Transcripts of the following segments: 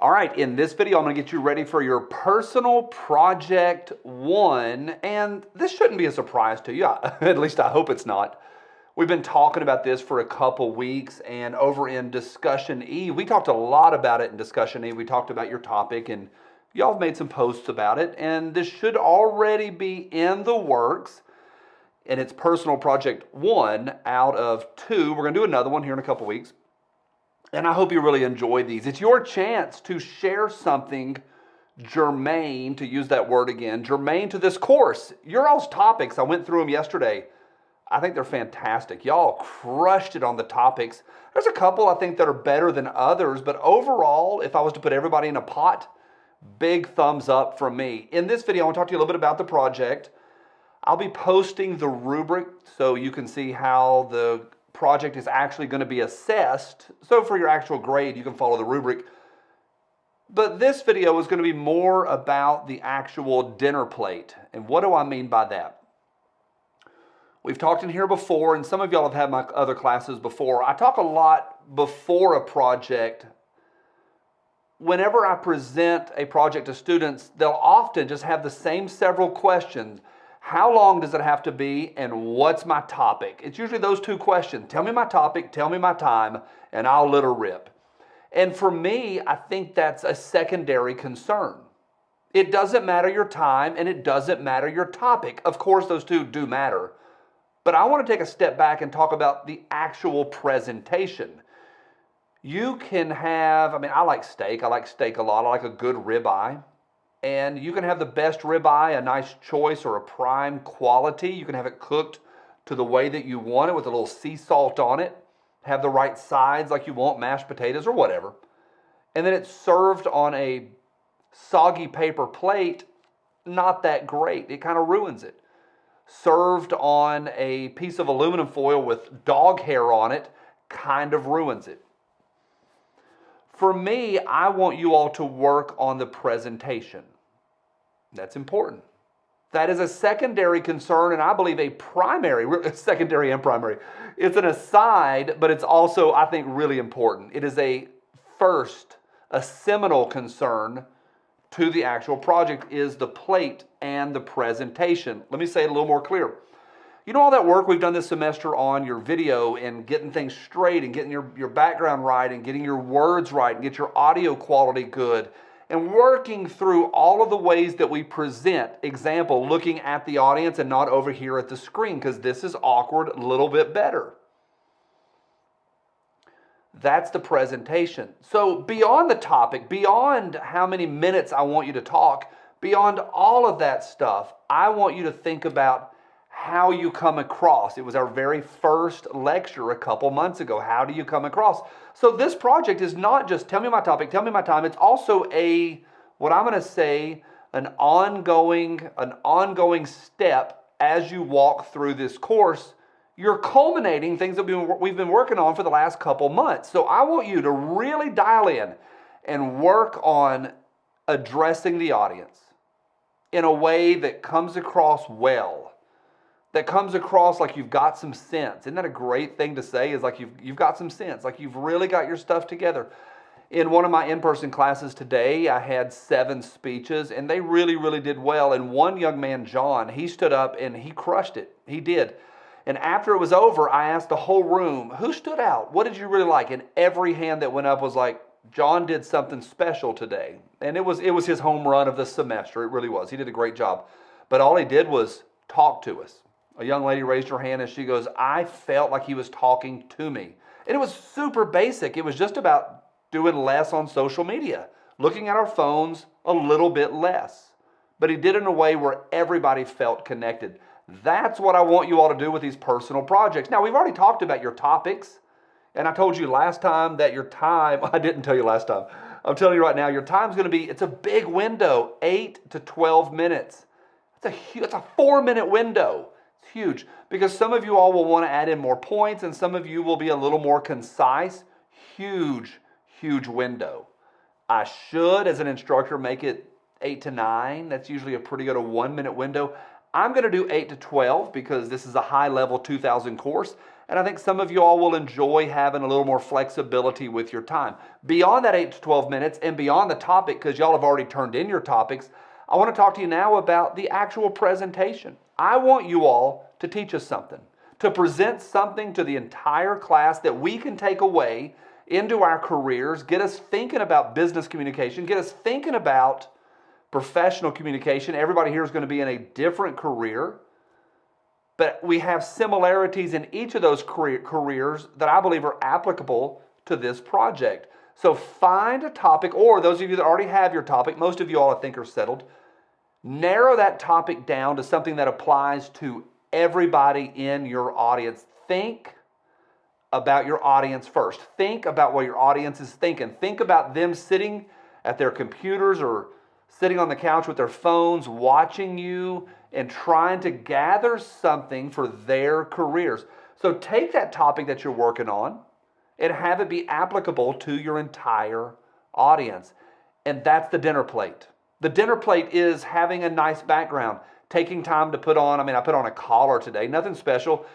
All right, in this video, I'm going to get you ready for your personal project 1, and this shouldn't be a surprise to you. At least I hope it's not. We've been talking about this for a couple weeks, and over in Discussion E, we talked a lot about it in Discussion E. We talked about your topic, and y'all have made some posts about it, and this should already be in the works, and it's personal project 1 out of 2. We're going to do another one here in a couple weeks. And I hope you really enjoy these. It's your chance to share something germane, to use that word again, germane to this course. Your all's topics, I went through them yesterday. I think they're fantastic. Y'all crushed it on the topics. There's a couple I think that are better than others, but overall, if I was to put everybody in a pot, big thumbs up from me. In this video, I want to talk to you a little bit about the project. I'll be posting the rubric so you can see how the project is actually going to be assessed. So for your actual grade, you can follow the rubric. But this video is going to be more about the actual dinner plate. And what do I mean by that? We've talked in here before, and some of y'all have had my other classes before. I talk a lot before a project. Whenever I present a project to students, they'll often just have the same several questions. How long does it have to be, and what's my topic? It's usually those two questions. Tell me my topic, tell me my time, and I'll let her rip. And for me, I think that's a secondary concern. It doesn't matter your time, and it doesn't matter your topic. Of course, those two do matter. But I want to take a step back and talk about the actual presentation. You can have, I like steak. I like steak a lot. I like a good ribeye. And you can have the best ribeye, a nice choice or a prime quality. You can have it cooked to the way that you want it with a little sea salt on it. Have the right sides like you want, mashed potatoes or whatever. And then it's served on a soggy paper plate, not that great. It kind of ruins it. Served on a piece of aluminum foil with dog hair on it, kind of ruins it. For me, I want you all to work on the presentation. That's important. That is a secondary concern, and I believe a primary, secondary and primary. It's an aside, but it's also, I think, really important. It is a seminal concern to the actual project is the plate and the presentation. Let me say it a little more clear. You know all that work we've done this semester on your video and getting things straight and getting your background right and getting your words right and get your audio quality good and working through all of the ways that we present. Example, looking at the audience and not over here at the screen because this is awkward, a little bit better. That's the presentation. So beyond the topic, beyond how many minutes I want you to talk, beyond all of that stuff, I want you to think about how you come across. It was our very first lecture a couple months ago. How do you come across? So this project is not just tell me my topic, tell me my time. It's also what I'm going to say, an ongoing step as you walk through this course. You're culminating things that we've been working on for the last couple months. So I want you to really dial in and work on addressing the audience in a way that comes across well. That comes across like you've got some sense. Isn't that a great thing to say? Is like you've got some sense, like you've really got your stuff together. In one of my in-person classes today, I had 7 speeches, and they really, really did well. And one young man, John, he stood up and he crushed it. He did. And after it was over, I asked the whole room, who stood out? What did you really like? And every hand that went up was like, John did something special today. And it was his home run of the semester. It really was. He did a great job. But all he did was talk to us. A young lady raised her hand and she goes, I felt like he was talking to me. And it was super basic. It was just about doing less on social media, looking at our phones a little bit less. But he did it in a way where everybody felt connected. That's what I want you all to do with these personal projects. Now, we've already talked about your topics. And I told you last time that your time, I didn't tell you last time. I'm telling you right now, your time's going to be, it's a big window, 8 to 12 minutes. It's a 4-minute window. It's huge because some of you all will want to add in more points and some of you will be a little more concise. Huge window. I should, as an instructor, make it 8 to 9. That's usually a pretty good 1-minute window. I'm going to do 8 to 12 because this is a high-level 2000 course. And I think some of you all will enjoy having a little more flexibility with your time. Beyond that 8 to 12 minutes and beyond the topic, because y'all have already turned in your topics, I want to talk to you now about the actual presentation. I want you all to teach us something, to present something to the entire class that we can take away into our careers, get us thinking about business communication, get us thinking about professional communication. Everybody here is going to be in a different career, but we have similarities in each of those careers that I believe are applicable to this project. So find a topic, or those of you that already have your topic, most of you all I think are settled, narrow that topic down to something that applies to everybody in your audience. Think about your audience first. Think about what your audience is thinking. Think about them sitting at their computers or sitting on the couch with their phones, watching you and trying to gather something for their careers. So take that topic that you're working on and have it be applicable to your entire audience. And that's the dinner plate. The dinner plate is having a nice background, taking time to put on, I put on a collar today, nothing special.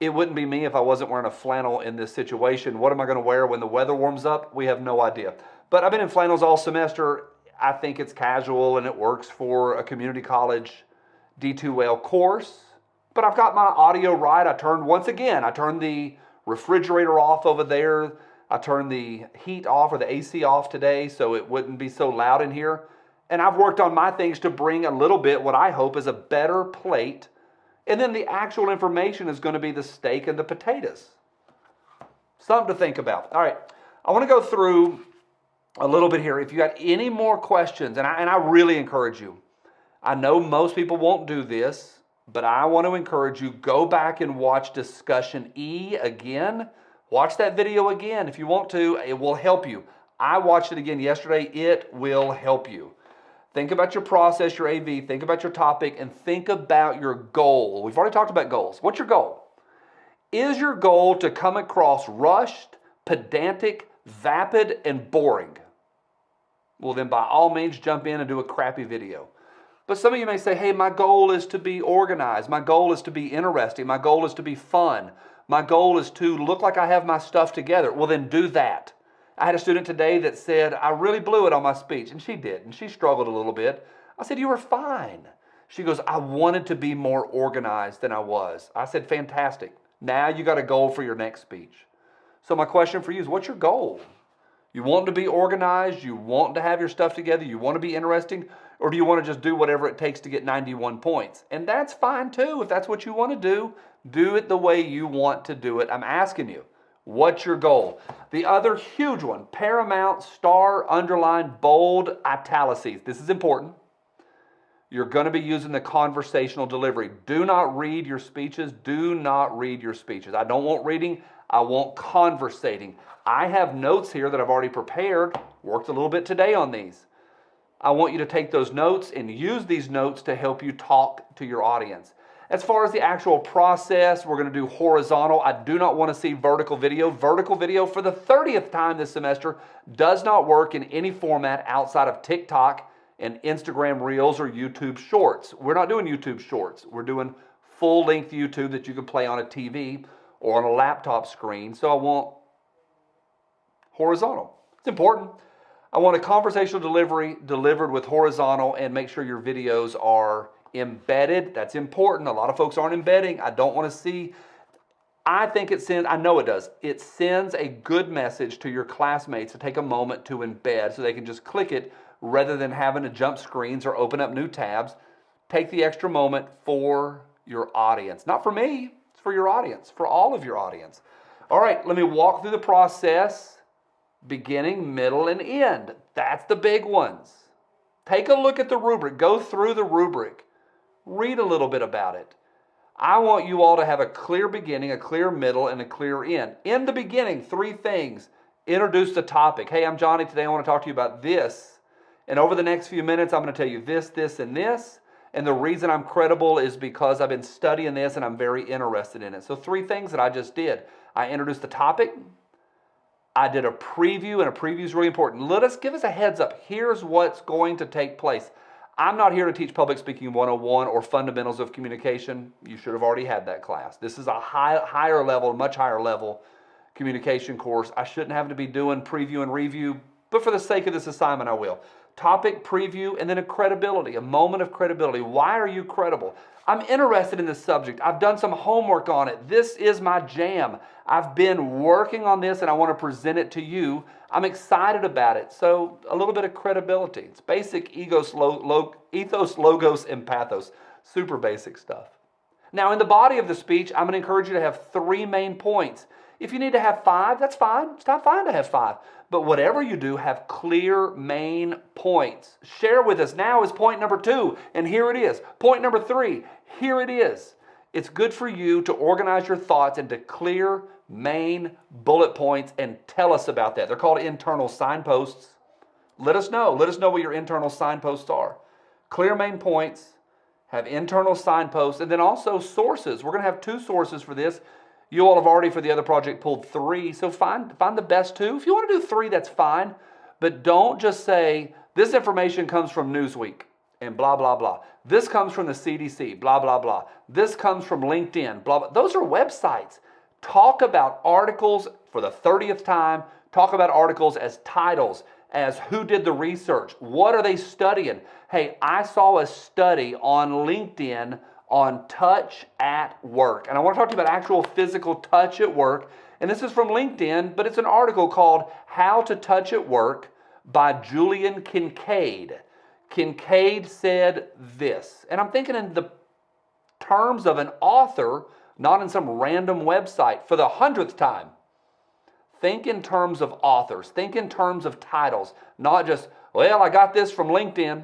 It wouldn't be me if I wasn't wearing a flannel in this situation. What am I going to wear when the weather warms up? We have no idea. But I've been in flannels all semester. I think it's casual and it works for a community college D2L course. But I've got my audio right. I turned the refrigerator off over there. I turned the heat off or the AC off today so it wouldn't be so loud in here. And I've worked on my things to bring a little bit what I hope is a better plate. And then the actual information is going to be the steak and the potatoes. Something to think about. All right, I want to go through a little bit here. If you got any more questions, and I really encourage you. I know most people won't do this, but I want to encourage you, go back and watch discussion E again. Watch that video again if you want to. It will help you. I watched it again yesterday. It will help you. Think about your process, your AV, think about your topic, and think about your goal. We've already talked about goals. What's your goal? Is your goal to come across rushed, pedantic, vapid, and boring? Well, then by all means, jump in and do a crappy video. But some of you may say, hey, my goal is to be organized. My goal is to be interesting. My goal is to be fun. My goal is to look like I have my stuff together. Well, then do that. I had a student today that said, I really blew it on my speech. And she did. And she struggled a little bit. I said, you were fine. She goes, I wanted to be more organized than I was. I said, fantastic. Now you got a goal for your next speech. So my question for you is, what's your goal? You want to be organized? You want to have your stuff together? You want to be interesting? Or do you want to just do whatever it takes to get 91 points? And that's fine too. If that's what you want to do it the way you want to do it. I'm asking you, what's your goal? The other huge one, paramount, star, underline, bold, italices. This is important. You're going to be using the conversational delivery. Do not read your speeches. Do not read your speeches. I don't want reading. I want conversating. I have notes here that I've already prepared. Worked a little bit today on these. I want you to take those notes and use these notes to help you talk to your audience. As far as the actual process, we're going to do horizontal. I do not want to see vertical video. Vertical video, for the 30th time this semester, does not work in any format outside of TikTok and Instagram Reels or YouTube Shorts. We're not doing YouTube Shorts. We're doing full-length YouTube that you can play on a TV or on a laptop screen. So I want horizontal. It's important. I want a conversational delivery delivered with horizontal, and make sure your videos are embedded. That's important. A lot of folks aren't embedding. I don't want to see. I think it sends, I know it does. It sends a good message to your classmates to take a moment to embed so they can just click it rather than having to jump screens or open up new tabs. Take the extra moment for your audience. Not for me, it's for your audience, for all of your audience. All right, let me walk through the process, beginning, middle, and end. That's the big ones. Take a look at the rubric. Go through the rubric. Read a little bit about it. I want you all to have a clear beginning, a clear middle, and a clear end. In the beginning, 3 things. Introduce the topic. Hey, I'm Johnny. Today I want to talk to you about this. And over the next few minutes, I'm going to tell you this, this, and this. And the reason I'm credible is because I've been studying this and I'm very interested in it. So 3 things that I just did. I introduced the topic. I did a preview, and a preview is really important. Give us a heads up. Here's what's going to take place. I'm not here to teach Public Speaking 101 or Fundamentals of Communication. You should have already had that class. This is a higher level, much higher level communication course. I shouldn't have to be doing preview and review, but for the sake of this assignment, I will. Topic, preview, and then a credibility, a moment of credibility. Why are you credible? I'm interested in this subject. I've done some homework on it. This is my jam. I've been working on this and I want to present it to you. I'm excited about it. So a little bit of credibility. It's basic ethos, logos, and pathos. Super basic stuff. Now in the body of the speech, I'm going to encourage you to have 3 main points. If you need to have 5, that's fine. It's not fine to have 5. But whatever you do, have clear main points. Share with us. Now is point number 2, and here it is. Point number 3, here it is. It's good for you to organize your thoughts into clear main bullet points and tell us about that. They're called internal signposts. Let us know. Let us know what your internal signposts are. Clear main points, have internal signposts, and then also sources. We're going to have 2 sources for this. You all have already, for the other project, pulled 3, so find the best 2. If you want to do 3, that's fine, but don't just say, this information comes from Newsweek and blah, blah, blah. This comes from the CDC, blah, blah, blah. This comes from LinkedIn, blah, blah. Those are websites. Talk about articles for the 30th time. Talk about articles as titles, as who did the research, what are they studying. Hey, I saw a study on LinkedIn on touch at work. And I want to talk to you about actual physical touch at work. And this is from LinkedIn, but it's an article called How to Touch at Work by Julian Kincaid. Kincaid said this, and I'm thinking in the terms of an author, not in some random website, for the 100th time. Think in terms of authors. Think in terms of titles, not just, well, I got this from LinkedIn.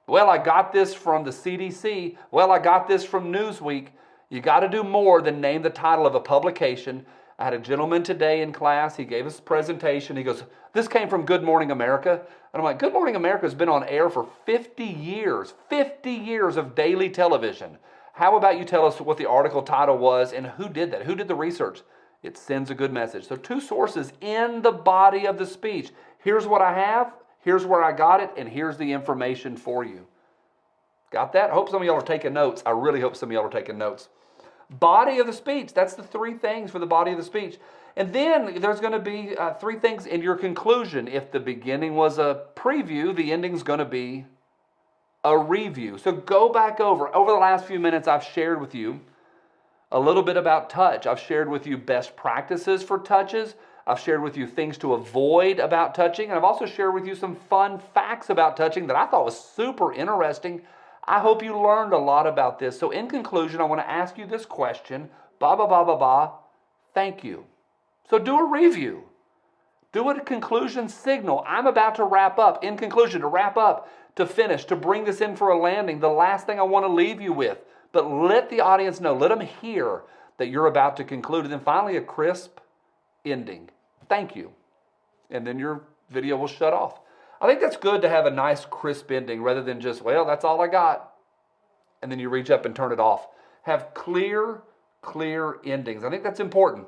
Well, I got this from the CDC. Well, I got this from Newsweek. You got to do more than name the title of a publication. I had a gentleman today in class. He gave us a presentation. He goes, this came from Good Morning America. And I'm like, Good Morning America has been on air for 50 years. 50 years of daily television. How about you tell us what the article title was and who did that? Who did the research? It sends a good message. So 2 sources in the body of the speech. Here's what I have. Here's where I got it, and here's the information for you. Got that? I hope some of y'all are taking notes. I really hope some of y'all are taking notes. Body of the speech. That's the 3 things for the body of the speech. And then there's going to be 3 things in your conclusion. If the beginning was a preview, the ending's going to be a review. So go back over the last few minutes, I've shared with you a little bit about touch. I've shared with you best practices for touches. I've shared with you things to avoid about touching. And I've also shared with you some fun facts about touching that I thought was super interesting. I hope you learned a lot about this. So in conclusion, I want to ask you this question. Thank you. So do a review. Do a conclusion signal. I'm about to wrap up. In conclusion, to wrap up, to finish, to bring this in for a landing. The last thing I want to leave you with. But let the audience know, let them hear that you're about to conclude. And then finally, a crisp ending. Thank you. And then your video will shut off. I think that's good to have a nice crisp ending rather than just, well, that's all I got. And then you reach up and turn it off. Have clear endings. I think that's important.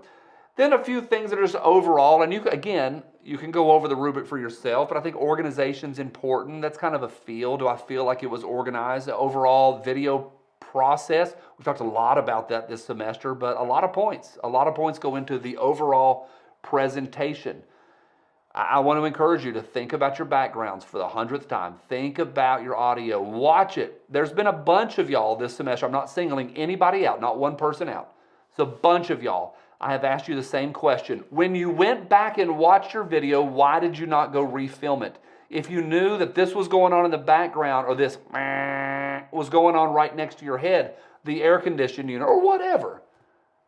Then a few things that are just overall, and you can go over the rubric for yourself, but I think organization's important. That's kind of a feel. Do I feel like it was organized? The overall video process. We've talked a lot about that this semester, but a lot of points go into the overall presentation. I want to encourage you to think about your backgrounds for the 100th time. Think about your audio. Watch it. There's been a bunch of y'all this semester. I'm not singling anybody out, not one person out. It's a bunch of y'all. I have asked you the same question. When you went back and watched your video, why did you not go refilm it? If you knew that this was going on in the background or this was going on right next to your head, the air conditioning unit or whatever.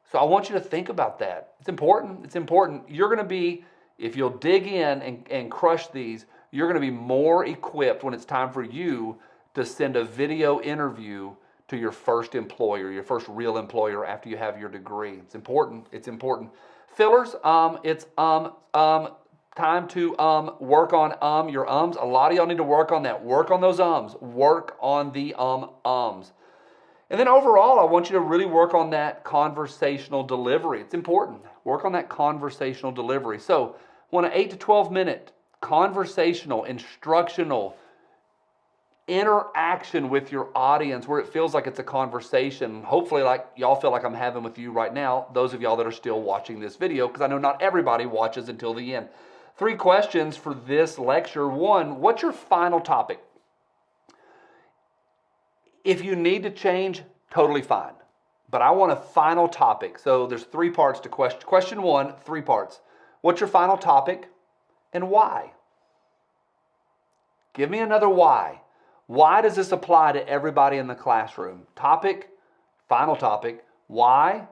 So I want you to think about that. It's important. It's important. You're going to be, if you'll dig in and crush these, you're going to be more equipped when it's time for you to send a video interview to your first employer, your first real employer after you have your degree. It's important. It's important. Fillers, it's time to work on your ums. A lot of y'all need to work on that. Work on those ums. Work on the ums. And then overall, I want you to really work on that conversational delivery. It's important. Work on that conversational delivery. So, want an 8 to 12 minute conversational, instructional, interaction with your audience where it feels like it's a conversation, hopefully like y'all feel like I'm having with you right now, those of y'all that are still watching this video, because I know not everybody watches until the end. 3 questions for this lecture. 1, what's your final topic? If you need to change, totally fine. But I want a final topic. So there's 3 parts to question. Question 1, 3 parts. What's your final topic and why? Give me another why. Why does this apply to everybody in the classroom? Topic, final topic, why,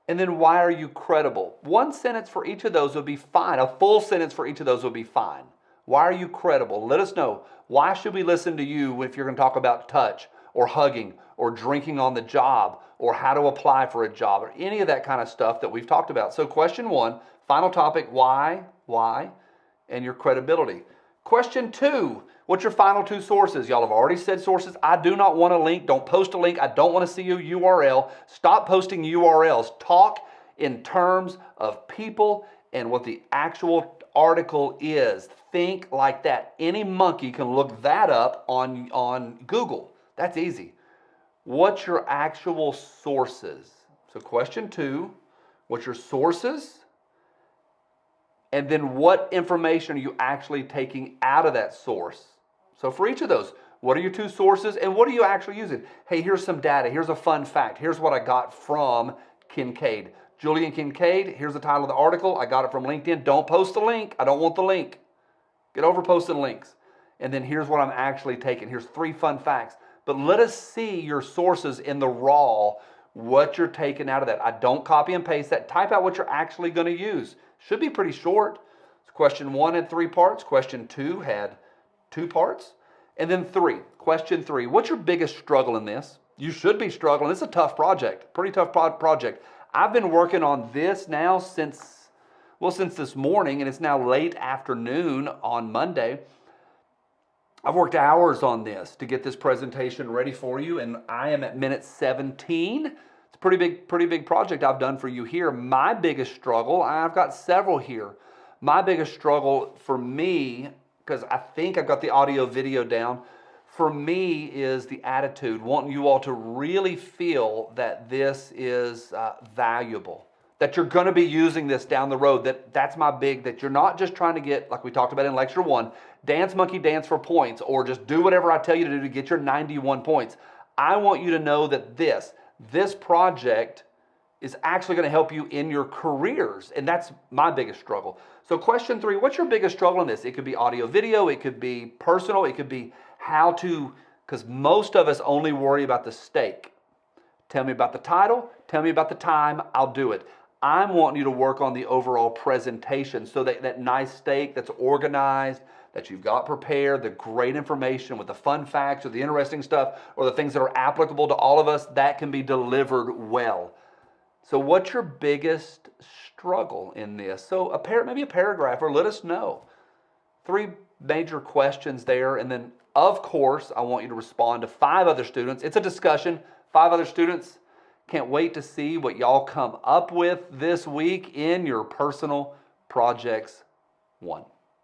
and then why are you credible? 1 sentence for each of those would be fine. A full sentence for each of those would be fine. Why are you credible? Let us know. Why should we listen to you if you're going to talk about touch or hugging or drinking on the job or how to apply for a job or any of that kind of stuff that we've talked about? So question 1, final topic, why, and your credibility. Question 2, what's your final 2 sources? Y'all have already said sources. I do not want a link. Don't post a link. I don't want to see a URL. Stop posting URLs. Talk in terms of people and what the actual article is. Think like that. Any monkey can look that up on Google. That's easy. What's your actual sources? So question 2, what's your sources? And then what information are you actually taking out of that source? So for each of those, what are your 2 sources and what are you actually using? Hey, here's some data. Here's a fun fact. Here's what I got from Kincaid. Julian Kincaid, here's the title of the article. I got it from LinkedIn. Don't post the link. I don't want the link. Get over posting links. And then here's what I'm actually taking. Here's 3 fun facts. But let us see your sources in the raw, what you're taking out of that. I don't copy and paste that. Type out what you're actually going to use. Should be pretty short. Question 1 had 3 parts. Question 2 had 2 parts. And then 3. Question 3. What's your biggest struggle in this? You should be struggling. It's a tough project. Pretty tough project. I've been working on this now since this morning, and it's now late afternoon on Monday. I've worked hours on this to get this presentation ready for you, and I am at minute 17. It's a pretty big project I've done for you here. My biggest struggle, I've got several here. My biggest struggle for me, because I think I've got the audio video down, for me is the attitude, wanting you all to really feel that this is valuable, that you're going to be using this down the road, that's my big, that you're not just trying to get, like we talked about in lecture 1, dance monkey dance for points, or just do whatever I tell you to do to get your 91 points. I want you to know that this project is actually going to help you in your careers, and that's my biggest struggle. So question 3, what's your biggest struggle in this? It could be audio video, it could be personal, it could be how to, because most of us only worry about the steak. Tell me about the title, tell me about the time, I'll do it. I'm wanting you to work on the overall presentation so that nice steak that's organized, that you've got prepared, the great information with the fun facts or the interesting stuff or the things that are applicable to all of us, that can be delivered well. So what's your biggest struggle in this? So maybe a paragraph, or let us know. 3 major questions there, and then of course I want you to respond to 5 other students. It's a discussion, 5 other students. Can't wait to see what y'all come up with this week in your personal projects 1.